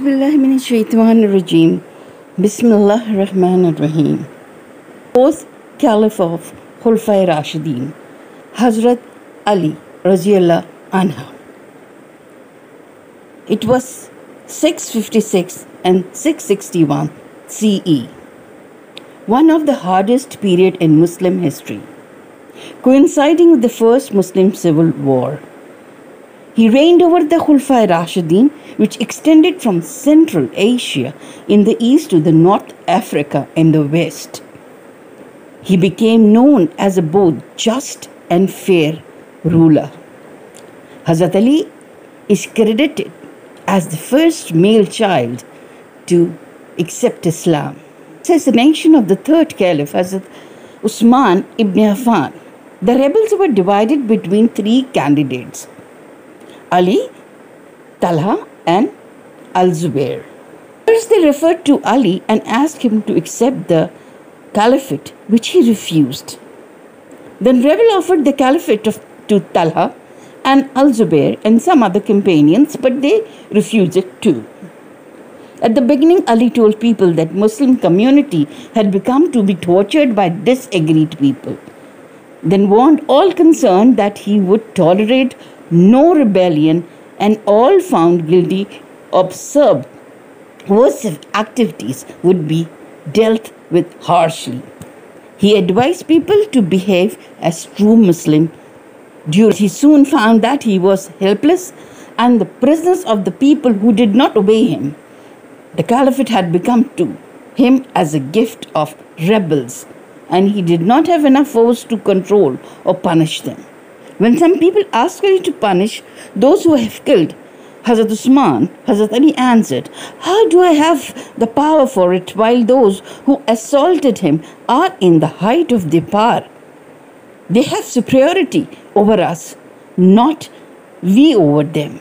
Auzubillahi minash shaitanir rajeem. Bismillahir Rahmanir Rahim. Fourth Caliph of Khulafai Rashidin, Hazrat Ali Raziyallah Anha. It was 656 and 661 CE, one of the hardest period in Muslim history, coinciding with the first Muslim civil war. He reigned over the Khulafai Rashidin, which extended from Central Asia in the east to the North Africa in the west. He became known as a both just and fair ruler. Hazrat Ali is credited as the first male child to accept Islam. Assassination of the third Caliph, Hazrat Usman ibn Affan. The rebels were divided between three candidates: Ali, Talha and Al-Zubair. First they referred to Ali and asked him to accept the caliphate, which he refused. Then rebel offered the caliphate to Talha and Al-Zubair and some other companions, but they refused it too. At the beginning, Ali told people that Muslim community had become to be tortured by disagreed people, then warned all concerned that he would tolerate no rebellion and all found guilty of subversive activities would be dealt with harshly. He advised people to behave as true Muslim. He soon found that he was helpless and the prisoners of the people who did not obey him. The caliphate had become to him as a gift of rebels, and he did not have enough force to control or punish them. When some people asked Ali to punish those who have killed Hazrat Usman, Hazrat Ali answered, "How do I have the power for it while those who assaulted him are in the height of their power? They have superiority over us, not we over them."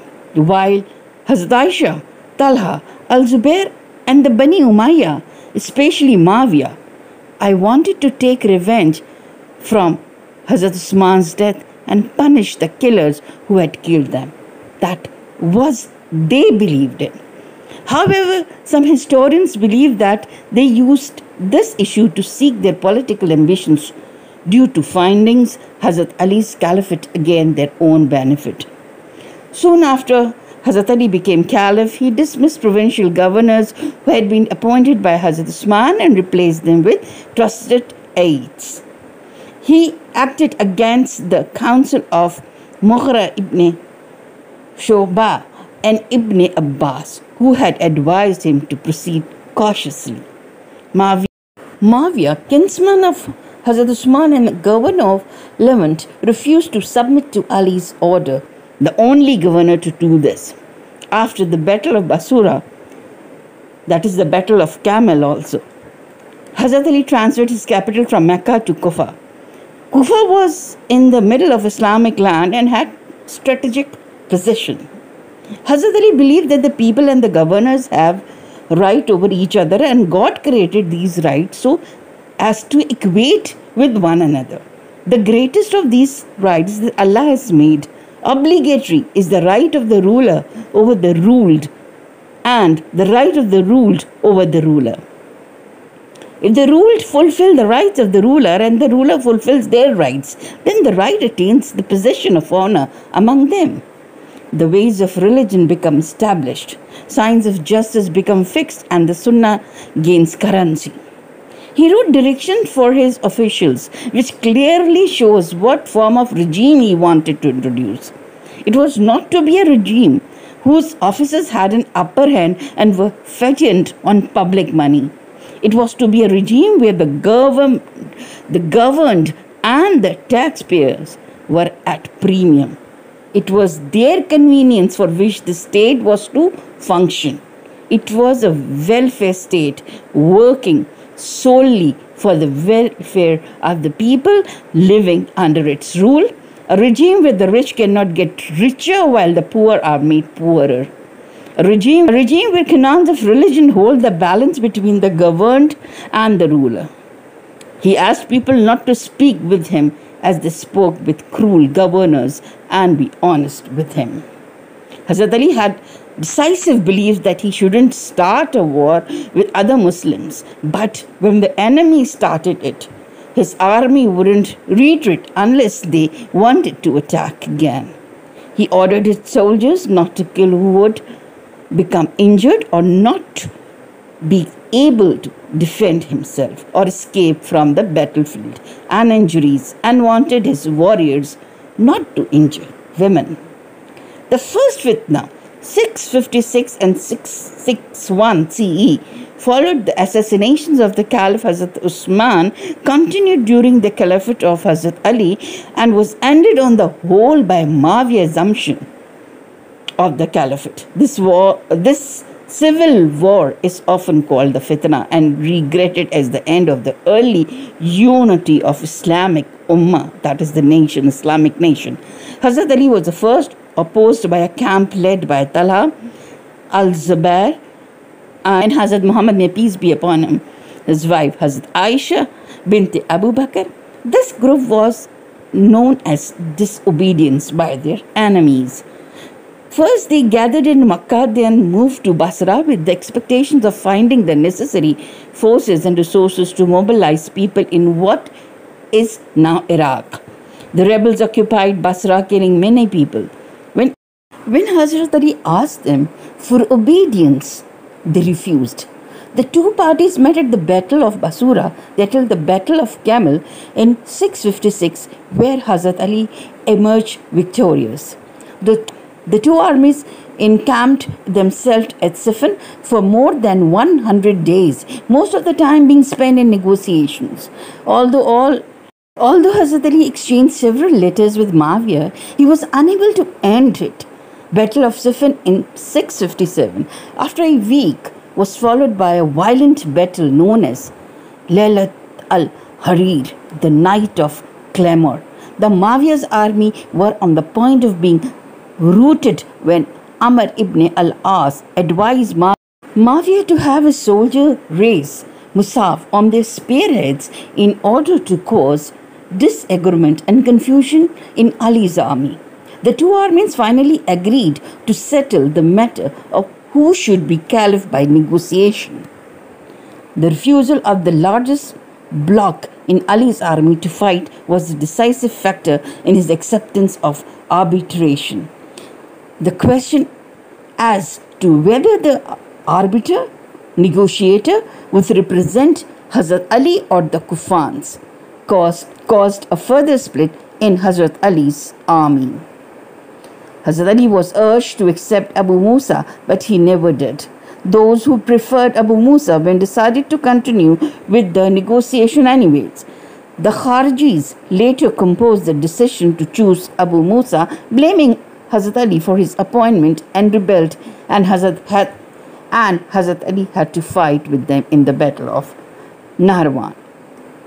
While Hazrat Aisha, Talha, Al-Zubair and the Bani Umayyah, especially Muawiyah, I wanted to take revenge from Hazrat Usman's death and punish the killers who had killed them. That was they believed in. However, some historians believe that they used this issue to seek their political ambitions. Due to findings, Hazrat Ali's caliphate against their own benefit. Soon after Hazrat Ali became caliph, he dismissed provincial governors who had been appointed by Hazrat Usman and replaced them with trusted aides. He acted against the counsel of Mubarak ibn Shoba and Ibn Abbas, who had advised him to proceed cautiously. Muawiyah, kinsman of Hazrat Usman and governor of Levant, refused to submit to Ali's order, the only governor to do this. After the Battle of Basura, that is the Battle of Camel also, Hazrat Ali transferred his capital from Mecca to Kufa. Kufa was in the middle of Islamic land and had strategic position. Hazrat Ali believed that the people and the governors have right over each other, and God created these rights so as to equate with one another. The greatest of these rights that Allah has made obligatory is the right of the ruler over the ruled and the right of the ruled over the ruler. If the ruled fulfill the rights of the ruler and the ruler fulfills their rights, then the right attains the position of honor among them. The ways of religion become established, signs of justice become fixed, and the sunnah gains currency. He wrote direction for his officials, which clearly shows what form of regime he wanted to introduce. It was not to be a regime whose officers had an upper hand and were fattened on public money. It was to be a regime where the governed and the taxpayers were at premium. It was their convenience for which the state was to function. It was a welfare state working solely for the welfare of the people living under its rule. A regime where the rich cannot get richer while the poor are made poorer. A regime where canons of religion hold the balance between the governed and the ruler. He asked people not to speak with him as they spoke with cruel governors and be honest with him. Hazrat Ali had decisive belief that he shouldn't start a war with other Muslims. But when the enemy started it, his army wouldn't retreat unless they wanted to attack again. He ordered his soldiers not to kill who would become injured or not be able to defend himself or escape from the battlefield and injuries, and wanted his warriors not to injure women. The first fitna, 656 and 661 CE, followed the assassinations of the Caliph Hazrat Usman, continued during the Caliphate of Hazrat Ali, and was ended on the whole by Muawiyah's assumption of the Caliphate. This civil war is often called the fitna and regretted as the end of the early unity of Islamic Ummah, that is the nation, Islamic nation. Hazrat Ali was the first, opposed by a camp led by Talha al-Zubair and Hazrat Muhammad, may peace be upon him, his wife Hazrat Aisha bint Abu Bakr. This group was known as disobedience by their enemies. First, they gathered in Makkah, then moved to Basra with the expectations of finding the necessary forces and resources to mobilize people in what is now Iraq. The rebels occupied Basra, killing many people. When Hazrat Ali asked them for obedience, they refused. The two parties met at the Battle of Basura, that is the Battle of Camel, in 656, where Hazrat Ali emerged victorious. The two armies encamped themselves at Siffin for more than 100 days, most of the time being spent in negotiations. Although Hazrat Ali exchanged several letters with Muawiyah, he was unable to end it. Battle of Siffin in 657, after a week, was followed by a violent battle known as Laylat al-Harir, the night of clamor. The Muawiyah's army were on the point of being routed when Amr ibn al-As advised Muawiyah to have his soldier raise Musaf on their spearheads in order to cause disagreement and confusion in Ali's army. The two armies finally agreed to settle the matter of who should be caliph by negotiation. The refusal of the largest bloc in Ali's army to fight was a decisive factor in his acceptance of arbitration. The question as to whether the negotiator would represent Hazrat Ali or the Kufans caused a further split in Hazrat Ali's army. Hazrat Ali was urged to accept Abu Musa, but he never did. Those who preferred Abu Musa decided to continue with the negotiation anyways. The Kharijis later composed the decision to choose Abu Musa, blaming Hazrat Ali for his appointment, and rebelled, and Hazrat Ali had to fight with them in the Battle of Nahrawan.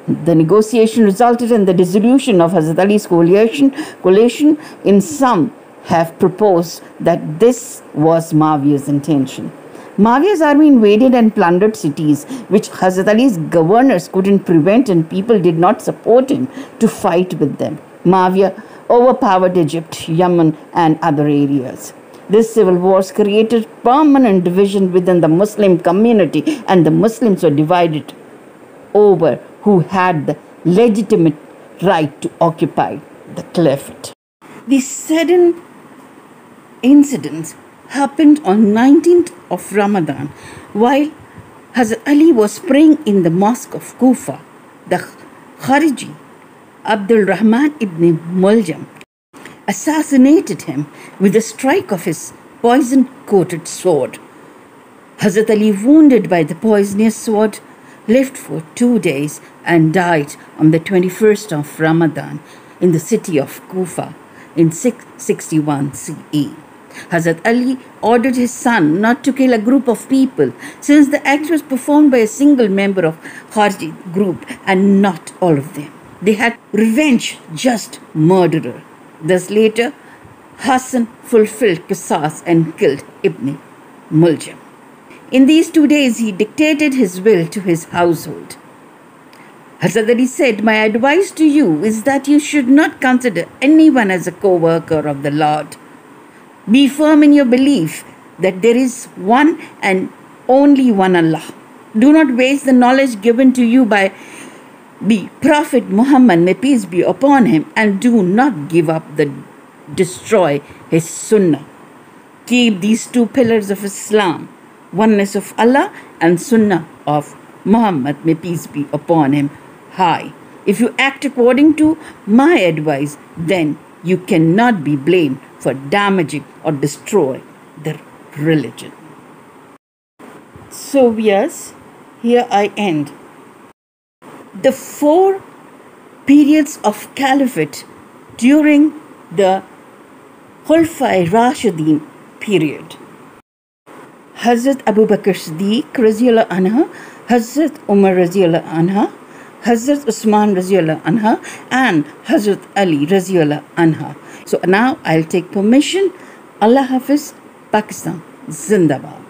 The negotiation resulted in the dissolution of Hazrat Ali's coalition. In some have proposed that this was Muawiyah's intention. Muawiyah's army invaded and plundered cities, which Hazrat Ali's governors couldn't prevent, and people did not support him to fight with them. Muawiyah overpowered Egypt, Yemen, and other areas. This civil wars created permanent division within the Muslim community, and the Muslims were divided over who had the legitimate right to occupy the caliphate. The sudden incidents happened on 19th of Ramadan while Hazrat Ali was praying in the mosque of Kufa. The Khariji Abdul Rahman ibn Muljam assassinated him with a strike of his poison-coated sword. Hazrat Ali, wounded by the poisonous sword, lived for 2 days and died on the 21st of Ramadan in the city of Kufa in 661 CE. Hazrat Ali ordered his son not to kill a group of people, since the act was performed by a single member of Khariji group and not all of them. They had revenge, just murderer. Thus later, Hassan fulfilled Qisas and killed Ibn Muljam. In these 2 days, he dictated his will to his household. Hazrat Ali said, "My advice to you is that you should not consider anyone as a co-worker of the Lord. Be firm in your belief that there is one and only one Allah. Do not waste the knowledge given to you by the Prophet Muhammad, may peace be upon him, and do not give up destroy his sunnah. Keep these two pillars of Islam, oneness of Allah and sunnah of Muhammad, may peace be upon him, high. If you act according to my advice, then you cannot be blamed for damaging or destroy the religion. So yes, here I end. The 4 periods of caliphate during the Khulafai Rashidin period. Hazrat Abu Bakr Siddiq Raziyallahu Anha, Hazrat Umar Raziyallahu Anha, Hazrat Usman Raziyallahu Anha, and Hazrat Ali Raziyallahu Anha. So now I'll take permission. Allah Hafiz, Pakistan, Zindabad.